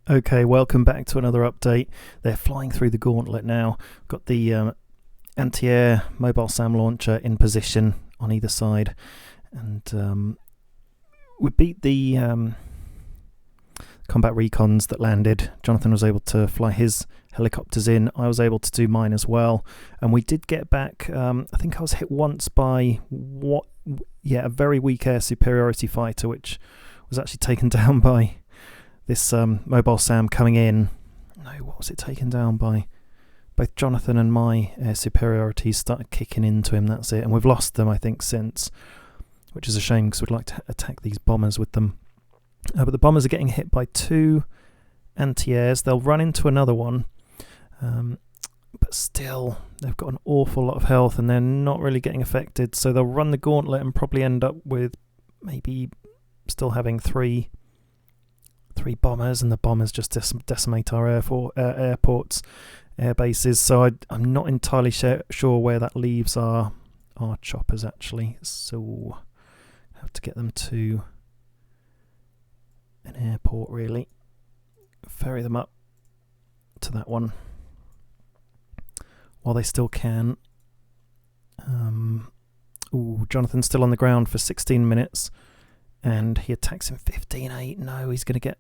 Okay, welcome back to another update. They're flying through the gauntlet now. Got the anti-air mobile SAM launcher in position on either side, and we beat the combat recons that landed. Jonathan was able to fly his helicopters in. I was able to do mine as well, and we did get back. I think I was hit once by a very weak air superiority fighter, which was actually taken down by this mobile SAM coming in. No, what was it taken down by? Both Jonathan and my air superiority started kicking into him, that's it. And we've lost them, I think, since, which is a shame because we'd like to attack these bombers with them. But the bombers are getting hit by two anti-airs. They'll run into another one. But still, they've got an awful lot of health and they're not really getting affected. So they'll run the gauntlet and probably end up with maybe still having three bombers, and the bombers just decimate our airports, air bases. So I'm not entirely sure where that leaves our choppers actually. So I have to get them to an airport really. Ferry them up to that one while they still can. Jonathan's still on the ground for 16 minutes and he attacks in 15-8. No, he's going to get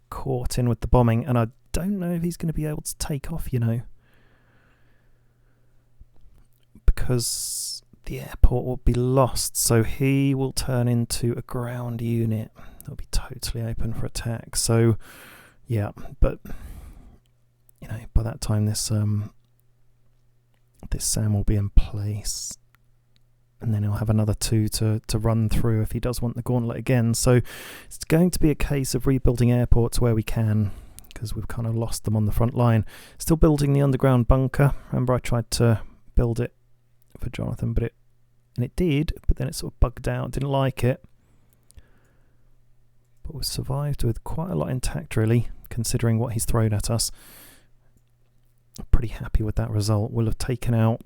caught in with the bombing, and I don't know if he's going to be able to take off, because the airport will be lost, so he will turn into a ground unit. It'll be totally open for attack. So yeah, but by that time this SAM will be in place, and then he'll have another two to run through if he does want the gauntlet again. So it's going to be a case of rebuilding airports where we can, because we've kind of lost them on the front line. Still building the underground bunker. Remember, I tried to build it for Jonathan, but it did, but then it sort of bugged out. Didn't like it. But we've survived with quite a lot intact, really, considering what he's thrown at us. I'm pretty happy with that result. We'll have taken out,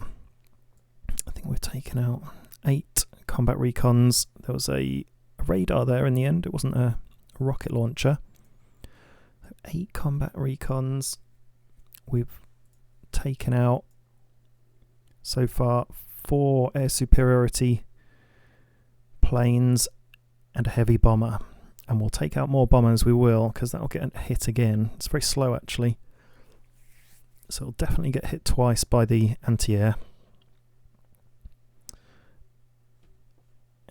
I think we've taken out 8 combat recons. There was a radar there in the end. It wasn't a rocket launcher. 8 combat recons. We've taken out so far 4 air superiority planes and a heavy bomber. And we'll take out more bombers, we will, because that'll get hit again. It's very slow actually. So it'll definitely get hit twice by the anti-air.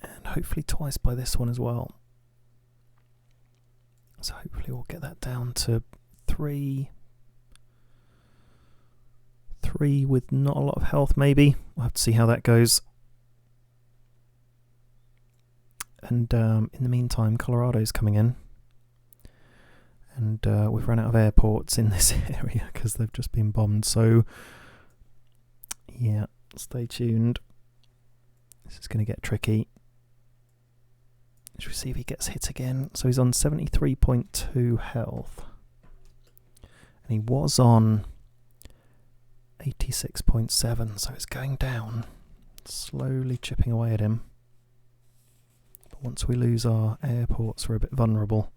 And hopefully twice by this one as well. So hopefully we'll get that down to 3 with not a lot of health maybe. We'll have to see how that goes. And in the meantime, Colorado's coming in. And we've run out of airports in this area because they've just been bombed. So yeah, stay tuned. This is going to get tricky. Should we see if he gets hit again? So he's on 73.2 health. And he was on 86.7, so it's going down. Slowly chipping away at him. But once we lose our airports, we're a bit vulnerable.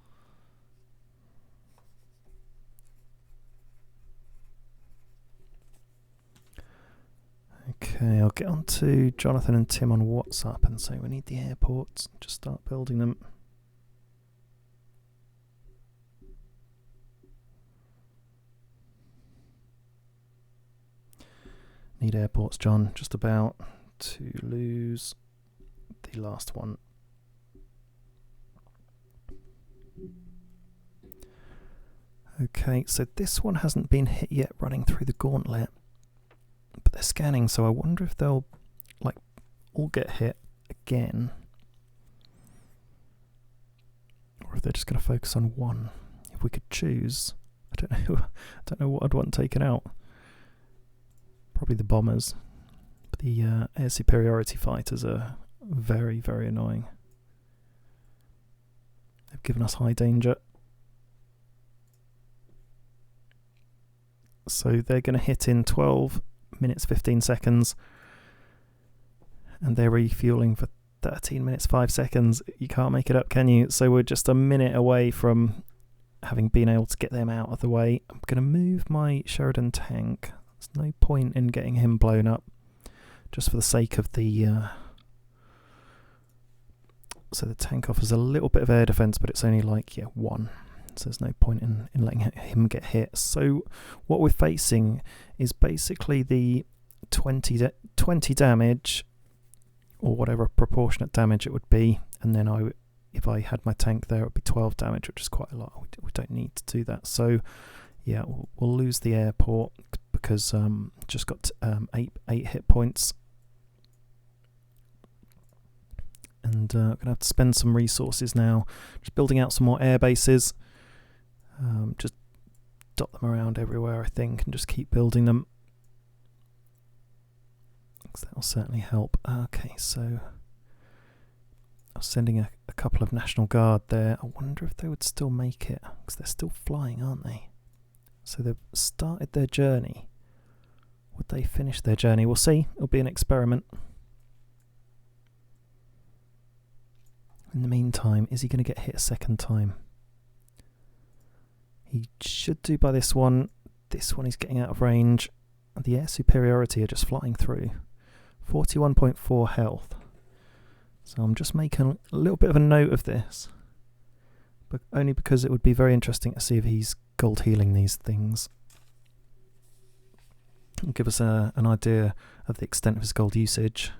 Okay, I'll get on to Jonathan and Tim on WhatsApp and say we need the airports. Just start building them. Need airports, John. Just about to lose the last one. Okay, so this one hasn't been hit yet running through the gauntlet. But they're scanning, so I wonder if they'll all get hit again, or if they're just going to focus on one. If we could choose, I don't know what I'd want taken out. Probably the bombers, but the air superiority fighters are very, very annoying. They've given us high danger. So they're going to hit in 12 minutes 15 seconds, and they're refueling for 13 minutes 5 seconds. You can't make it up, can you? So we're just a minute away from having been able to get them out of the way, I'm going to move my Sheridan tank. There's no point in getting him blown up, just for the sake of the... So the tank offers a little bit of air defense, but it's only like, 1. So there's no point in letting him get hit. So what we're facing is basically the 20 damage, or whatever proportionate damage it would be, and then if I had my tank there, it would be 12 damage, which is quite a lot. We don't need to do that. So yeah, we'll lose the airport because just got 8 hit points. And I'm going to have to spend some resources now, just building out some more air bases. Just dot them around everywhere, I think, and just keep building them. That'll certainly help. Okay, so I was sending a couple of National Guard there. I wonder if they would still make it, because they're still flying, aren't they? So they've started their journey. Would they finish their journey? We'll see. It'll be an experiment. In the meantime, is he going to get hit a second time? He should do by this one. This one is getting out of range. The air superiority are just flying through. 41.4 health. So I'm just making a little bit of a note of this, but only because it would be very interesting to see if he's gold healing these things. It'll give us an idea of the extent of his gold usage.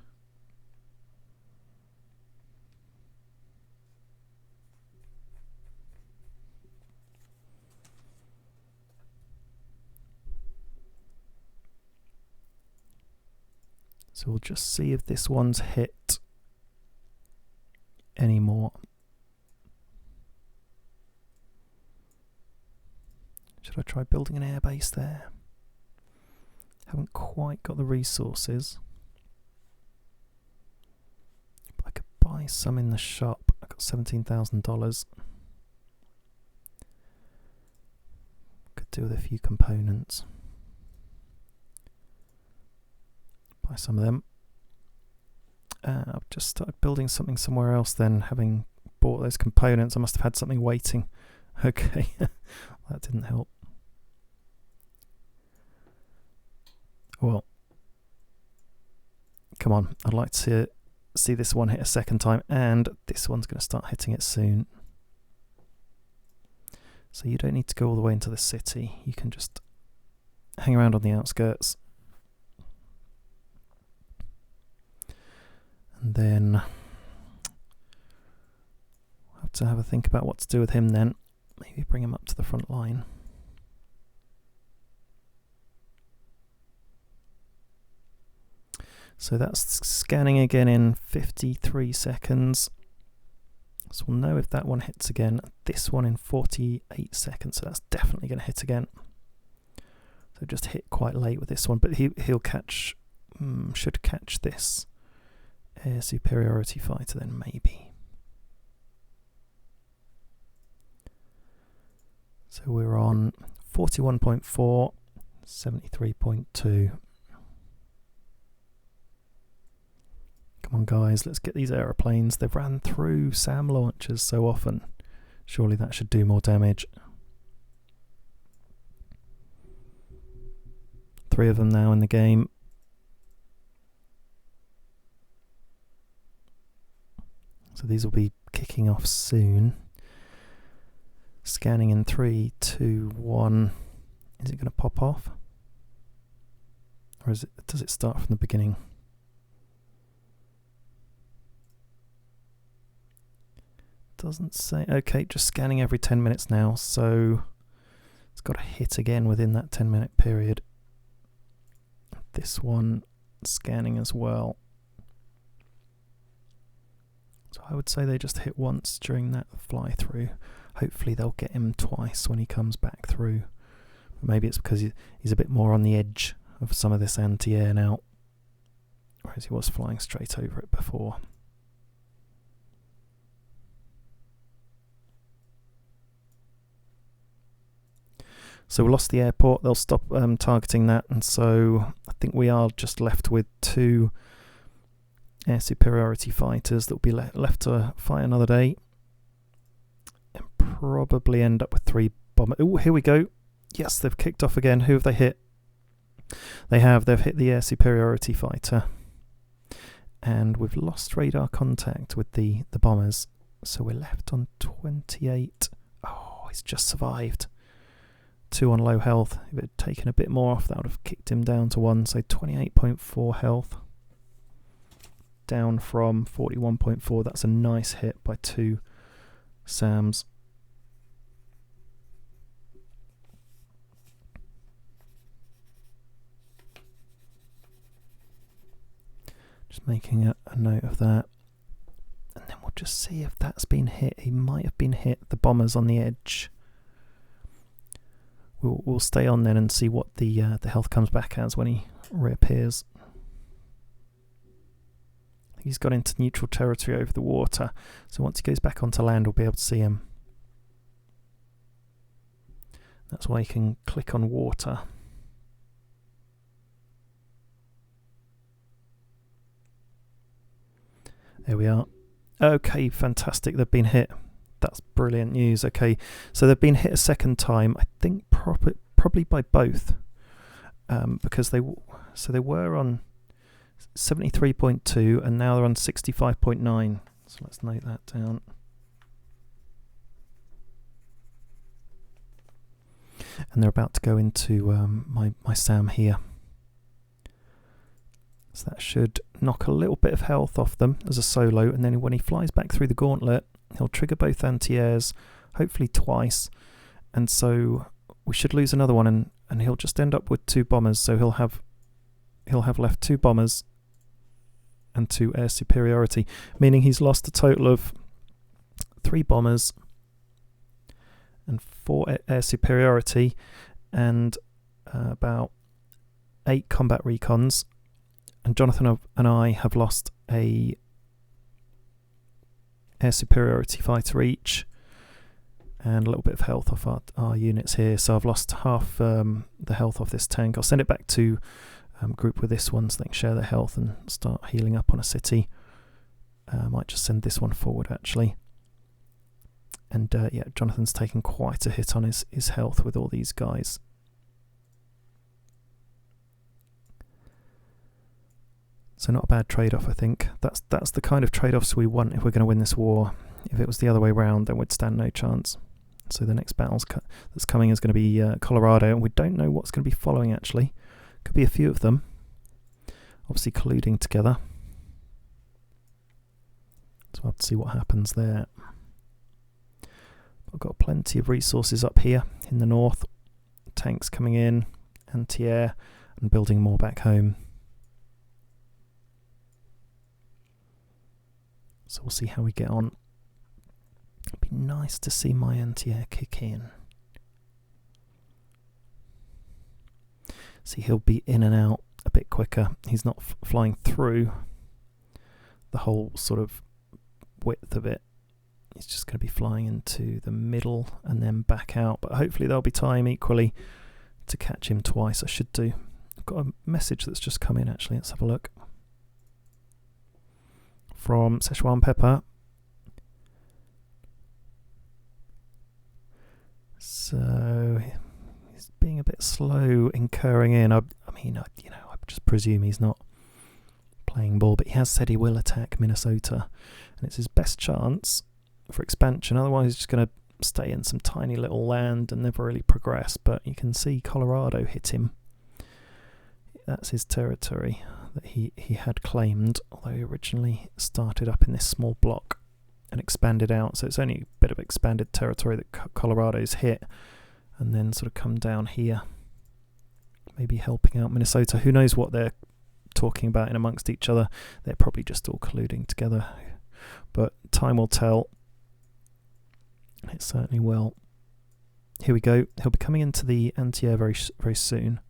So we'll just see if this one's hit anymore. Should I try building an airbase there? Haven't quite got the resources. But I could buy some in the shop. I got $17,000. Could do with a few components. Buy some of them. I've just started building something somewhere else then, having bought those components. I must have had something waiting. Okay, that didn't help. Well, come on, I'd like to see this one hit a second time, and this one's going to start hitting it soon. So you don't need to go all the way into the city. You can just hang around on the outskirts. And then I'll have to have a think about what to do with him then. Maybe bring him up to the front line. So that's scanning again in 53 seconds. So we'll know if that one hits again. This one in 48 seconds. So that's definitely going to hit again. So just hit quite late with this one, but he'll catch, should catch this air superiority fighter then maybe. So we're on 41.4, 73.2. Come on guys, let's get these aeroplanes. They've ran through SAM launchers so often. Surely that should do more damage. 3 of them now in the game. So these will be kicking off soon. Scanning in 3, 2, 1. Is it going to pop off? Or does it start from the beginning? Doesn't say. Okay, just scanning every 10 minutes now, so it's got to hit again within that 10-minute period. This one scanning as well. So I would say they just hit once during that fly through. Hopefully they'll get him twice when he comes back through. But maybe it's because he's a bit more on the edge of some of this anti-air now, whereas he was flying straight over it before. So we lost the airport. They'll stop targeting that, and so I think we are just left with 2 air superiority fighters that will be left to fight another day. and probably end up with 3 bombers. Oh, here we go. Yes, they've kicked off again. Who have they hit? They've hit the air superiority fighter. And we've lost radar contact with the bombers. So we're left on 28. Oh, he's just survived. 2 on low health. If it had taken a bit more off, that would have kicked him down to 1. So 28.4 health. Down from 41.4. That's a nice hit by 2 SAMs. Just making a note of that. And then we'll just see if that's been hit. He might have been hit. The bomber's on the edge. We'll stay on then and see what the health comes back as when he reappears. He's got into neutral territory over the water. So once he goes back onto land, we'll be able to see him. That's why you can click on water. There we are. Okay, fantastic. They've been hit. That's brilliant news. Okay, so they've been hit a second time. I think probably by both, because they were on 73.2 and now they're on 65.9. So let's note that down. And they're about to go into my SAM here. So that should knock a little bit of health off them as a solo, and then when he flies back through the gauntlet, he'll trigger both anti-airs, hopefully twice, and so we should lose another one, and he'll just end up with 2 bombers. So he'll have left 2 bombers and 2 air superiority, meaning he's lost a total of 3 bombers and 4 air superiority and about 8 combat recons. And Jonathan and I have lost a air superiority fighter each and a little bit of health off our units here. So I've lost half the health off this tank. I'll send it back to group with this one so they can share their health and start healing up on a city. I might just send this one forward actually. And yeah, Jonathan's taken quite a hit on his health with all these guys. So not a bad trade-off, I think. That's the kind of trade-offs we want if we're going to win this war. If it was the other way round, then we'd stand no chance. So the next battle that's coming is going to be Colorado, and we don't know what's going to be following actually. Could be a few of them, obviously colluding together. So we'll have to see what happens there. I've got plenty of resources up here in the north. Tanks coming in, anti-air, and building more back home. So we'll see how we get on. It'd be nice to see my anti-air kick in. See, he'll be in and out a bit quicker. He's not flying through the whole sort of width of it. He's just going to be flying into the middle and then back out. But hopefully there'll be time equally to catch him twice. I should do. I've got a message that's just come in actually. Let's have a look. From Szechuan Pepper. So he's being a bit slow incurring in. I mean, I just presume he's not playing ball, but he has said he will attack Minnesota, and it's his best chance for expansion. Otherwise, he's just going to stay in some tiny little land and never really progress. But you can see Colorado hit him. That's his territory that he had claimed, although he originally started up in this small block and expanded out. So it's only a bit of expanded territory that Colorado's hit, and then sort of come down here, maybe helping out Minnesota. Who knows what they're talking about in amongst each other. They're probably just all colluding together, but time will tell. It certainly will. Here we go. He'll be coming into the anti-air very, very soon.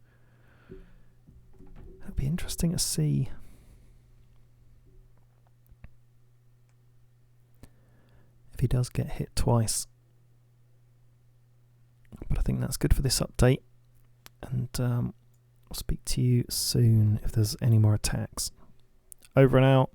It'll be interesting to see if he does get hit twice. But I think that's good for this update, and I'll speak to you soon if there's any more attacks. Over and out.